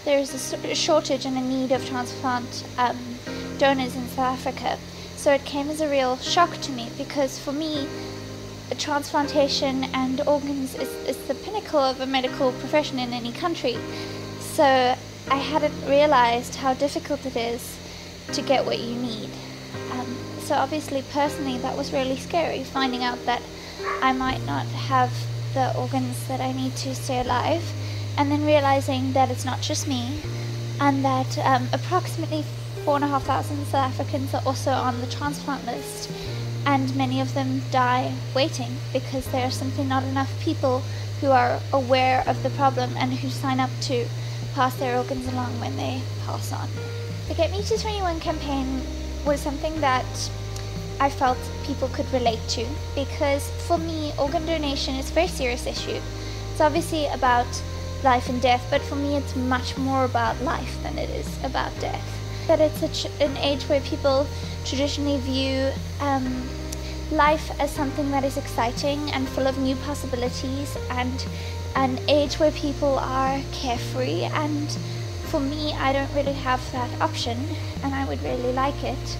there's a shortage and a need of transplant donors in South Africa. So it came as a real shock to me, because for me, transplantation and organs is the pinnacle of a medical profession in any country. So I hadn't realized how difficult it is to get what you need. So obviously, personally, that was really scary, finding out that I might not have the organs that I need to stay alive, and then realizing that it's not just me, and that approximately 4,500 South Africans are also on the transplant list, and many of them die waiting because there are simply not enough people who are aware of the problem and who sign up to pass their organs along when they pass on. The Get Me to 21 campaign was something that I felt people could relate to, because for me, organ donation is a very serious issue. It's obviously about life and death, but for me it's much more about life than it is about death. That it's an age where people traditionally view life as something that is exciting and full of new possibilities, and an age where people are carefree, and for me, I don't really have that option, and I would really like it.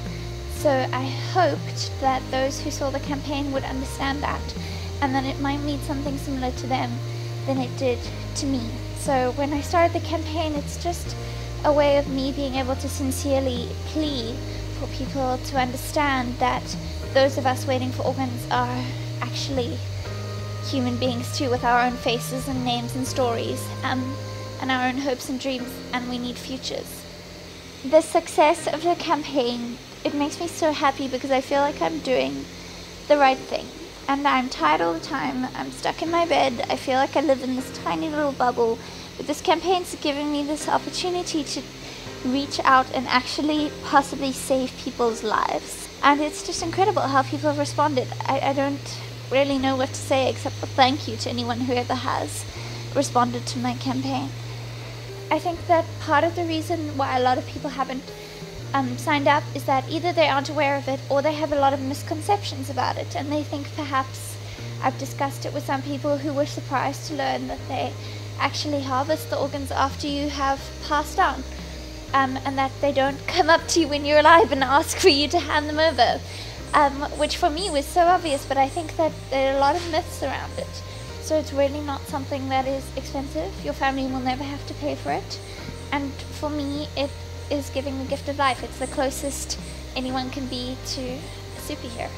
So I hoped that those who saw the campaign would understand that, and that it might mean something similar to them than it did to me. So when I started the campaign, it's just a way of me being able to sincerely plead for people to understand that those of us waiting for organs are actually human beings too, with our own faces and names and stories, and our own hopes and dreams, and we need futures. The success of the campaign, it makes me so happy, because I feel like I'm doing the right thing. And I'm tired all the time, I'm stuck in my bed, I feel like I live in this tiny little bubble. But this campaign's given me this opportunity to reach out and actually possibly save people's lives. And it's just incredible how people have responded. I don't really know what to say except for thank you to anyone who ever has responded to my campaign. I think that part of the reason why a lot of people haven't signed up is that either they aren't aware of it, or they have a lot of misconceptions about it, and they think perhaps I've discussed it with some people who were surprised to learn that they actually harvest the organs after you have passed on, and that they don't come up to you when you're alive and ask for you to hand them over, which for me was so obvious, but I think that there are a lot of myths around it. So it's really not something that is expensive. Your family will never have to pay for it, and for me it is giving the gift of life. It's the closest anyone can be to a superhero.